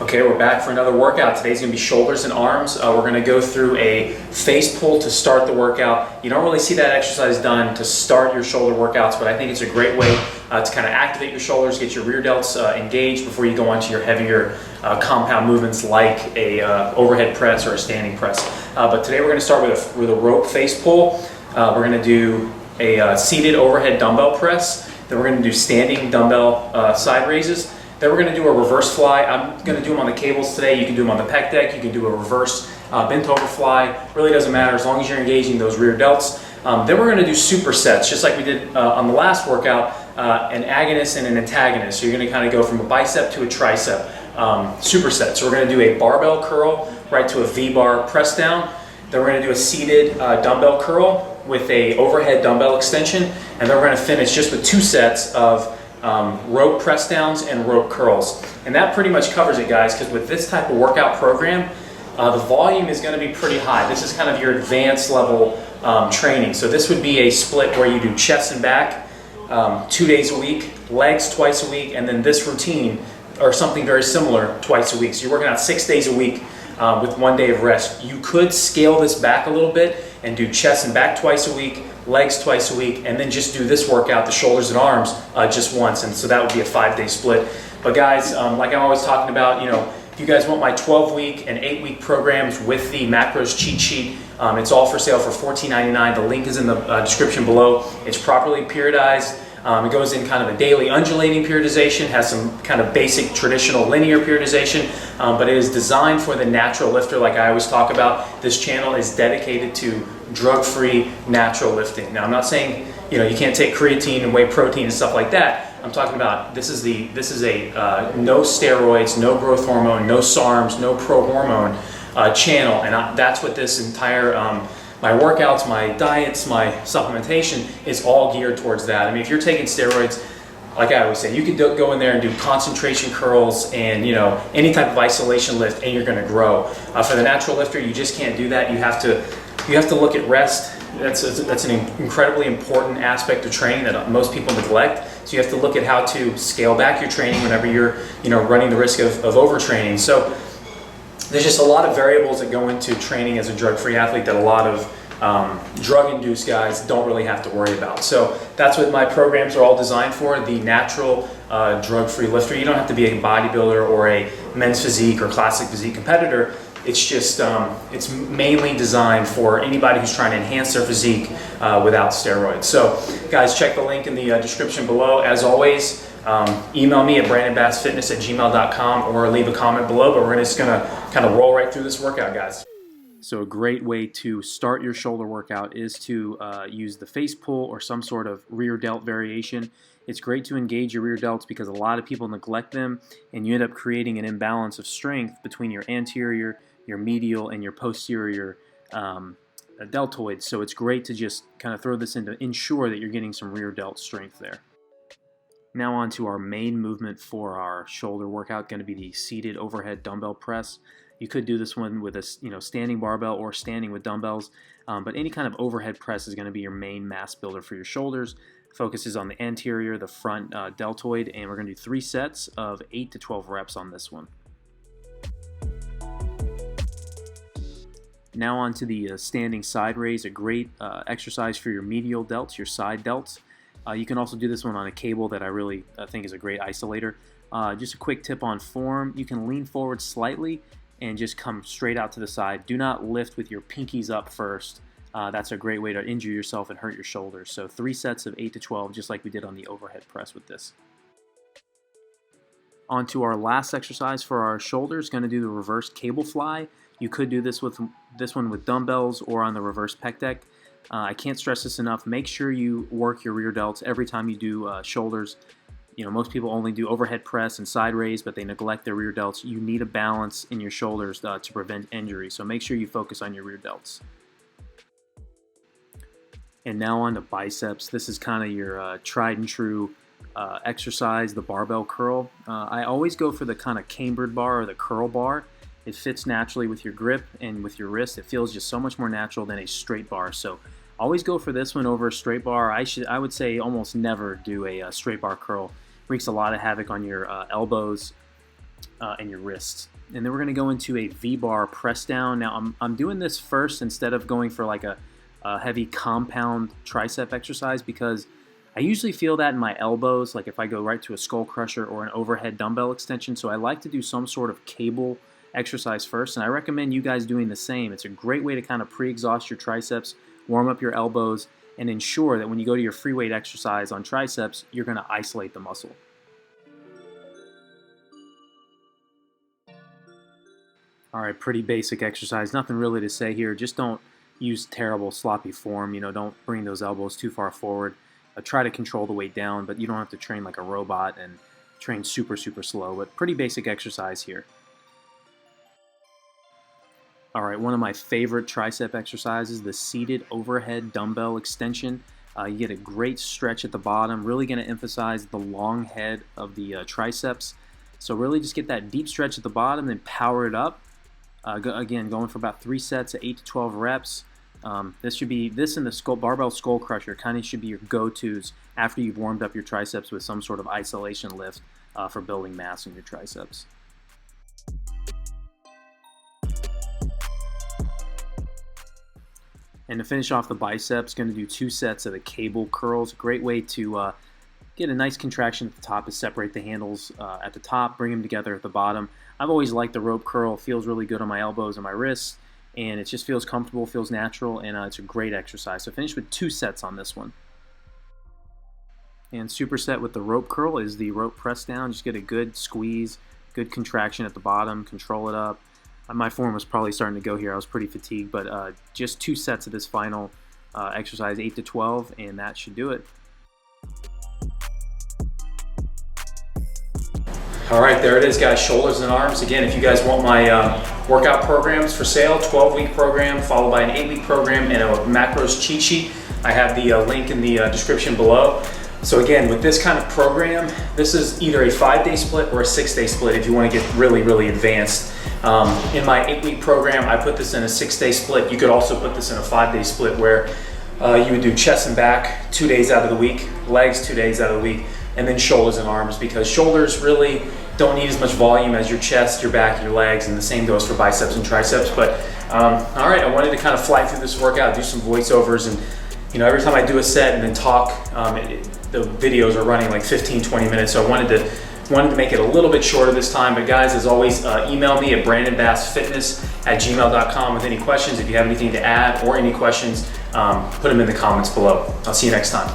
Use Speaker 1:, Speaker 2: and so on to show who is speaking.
Speaker 1: Okay, we're back for another workout. Today's gonna be shoulders and arms. We're gonna go through a face pull to start the workout. You don't really see that exercise done to start your shoulder workouts, but I think it's a great way to kind of activate your shoulders, get your rear delts engaged before you go on to your heavier compound movements like a overhead press or a standing press. But today we're gonna start with a rope face pull. We're gonna do a seated overhead dumbbell press. Then we're gonna do standing dumbbell side raises. Then we're going to do a reverse fly. I'm going to do them on the cables today. You can do them on the pec deck. You can do a reverse bent over fly. Really doesn't matter as long as you're engaging those rear delts. Then we're going to do supersets, just like we did on the last workout, an agonist and an antagonist. So you're going to kind of go from a bicep to a tricep superset. So we're going to do a barbell curl right to a V-bar press down. Then we're going to do a seated dumbbell curl with a overhead dumbbell extension. And then we're going to finish just with 2 sets of rope press downs and rope curls. And that pretty much covers it, guys, because with this type of workout program, the volume is going to be pretty high. This is kind of your advanced level training. So this would be a split where you do chest and back 2 days a week, legs twice a week, and then this routine or something very similar twice a week. So you're working out 6 days a week with 1 day of rest. You could scale this back a little bit and do chest and back twice a week, legs twice a week, and then just do this workout, the shoulders and arms, just once. And so that would be a 5-day split. But guys, like I'm always talking about, if you guys want my 12-week and 8-week programs with the macros cheat sheet, it's all for sale for $14.99. The link is in the description below. It's properly periodized. It goes in kind of a daily undulating periodization, has some kind of basic traditional linear periodization, but it is designed for the natural lifter like I always talk about. This channel is dedicated to drug-free natural lifting. Now I'm not saying you can't take creatine and whey protein and stuff like that. I'm talking about this is a no steroids, no growth hormone, no SARMs, no pro hormone channel, and that's what this entire my workouts, my diets, my supplementation is all geared towards that. I mean, if you're taking steroids, like I always say, you could go in there and do concentration curls and any type of isolation lift, and you're going to grow. For the natural lifter, you just can't do that. You have to look at rest. That's an incredibly important aspect of training that most people neglect. So you have to look at how to scale back your training whenever you're running the risk of overtraining. So there's just a lot of variables that go into training as a drug-free athlete that a lot of drug-induced guys don't really have to worry about. So that's what my programs are all designed for, the natural drug-free lifter. You don't have to be a bodybuilder or a men's physique or classic physique competitor. It's just, it's mainly designed for anybody who's trying to enhance their physique without steroids. So guys, check the link in the description below. As always, email me at brandonbassfitness@gmail.com or leave a comment below, but we're just gonna kind of roll right through this workout, guys. So a great way to start your shoulder workout is to use the face pull or some sort of rear delt variation. It's great to engage your rear delts because a lot of people neglect them, and you end up creating an imbalance of strength between your anterior, your medial, and your posterior deltoids. So it's great to just kind of throw this in to ensure that you're getting some rear delt strength there. Now on to our main movement for our shoulder workout, going to be the seated overhead dumbbell press. You could do this one with a standing barbell or standing with dumbbells, but any kind of overhead press is going to be your main mass builder for your shoulders. Focuses on the anterior, the front deltoid, and we're going to do 3 sets of 8 to 12 reps on this one. Now on to the standing side raise, a great exercise for your medial delts, your side delts. You can also do this one on a cable that I really think is a great isolator. Just a quick tip on form, you can lean forward slightly and just come straight out to the side. Do not lift with your pinkies up first. That's a great way to injure yourself and hurt your shoulders. So 3 sets of 8 to 12, just like we did on the overhead press with this. On to our last exercise for our shoulders, going to do the reverse cable fly. You could do this one with dumbbells or on the reverse pec deck. I can't stress this enough. Make sure you work your rear delts every time you do shoulders. Most people only do overhead press and side raise, but they neglect their rear delts. You need a balance in your shoulders to prevent injury, so make sure you focus on your rear delts. And now on to biceps. This is kind of your tried and true exercise, the barbell curl. I always go for the kind of cambered bar or the curl bar. It fits naturally with your grip and with your wrist. It feels just so much more natural than a straight bar. So always go for this one over a straight bar. I would say almost never do a straight bar curl. Wreaks a lot of havoc on your elbows
Speaker 2: and your wrists. And then we're going to go into a V-bar press down. Now I'm doing this first instead of going for like a heavy compound tricep exercise, because I usually feel that in my elbows, like if I go right to a skull crusher or an overhead dumbbell extension. So I like to do some sort of cable exercise first, and I recommend you guys doing the same. It's a great way to kind of pre-exhaust your triceps, warm up your elbows, and ensure that when you go to your free weight exercise on triceps, you're going to isolate the muscle. All right, pretty basic exercise. Nothing really to say here. Just don't use terrible sloppy form. Don't bring those elbows too far forward. Try to control the weight down, but you don't have to train like a robot and train super, super slow. But pretty basic exercise here. All right, one of my favorite tricep exercises, the seated overhead dumbbell extension. You get a great stretch at the bottom, really going to emphasize the long head of the triceps. So really just get that deep stretch at the bottom, then power it up. Again, going for about 3 sets of 8 to 12 reps. This and the barbell skull crusher kind of should be your go-tos after you've warmed up your triceps with some sort of isolation lift for building mass in your triceps. And to finish off the biceps, going to do 2 sets of the cable curls. A great way to get a nice contraction at the top is separate the handles at the top, bring them together at the bottom. I've always liked the rope curl. It feels really good on my elbows and my wrists, and it just feels comfortable, feels natural, and it's a great exercise. So finish with 2 sets on this one. And superset with the rope curl is the rope press down. Just get a good squeeze, good contraction at the bottom, control it up. My form was probably starting to go here. I was pretty fatigued, but just 2 sets of this final exercise, 8 to 12, and that should do it.
Speaker 1: All right, there it is, guys. Shoulders and arms. Again, if you guys want my workout programs for sale, 12-week program followed by an 8-week program and a macros cheat sheet, I have the link in the description below. So again, with this kind of program, this is either a 5-day split or a 6-day split if you want to get really, really advanced. In my 8-week program, I put this in a 6-day split. You could also put this in a 5-day split where you would do chest and back 2 days out of the week, legs 2 days out of the week, and then shoulders and arms, because shoulders really don't need as much volume as your chest, your back, your legs, and the same goes for biceps and triceps. But all right, I wanted to kind of fly through this workout, do some voiceovers, and every time I do a set and then talk, the videos are running like 15-20 minutes, so I wanted to make it a little bit shorter this time. But guys, as always, email me at brandonbassfitness@gmail.com with any questions. If you have anything to add or any questions, put them in the comments below. I'll see you next time.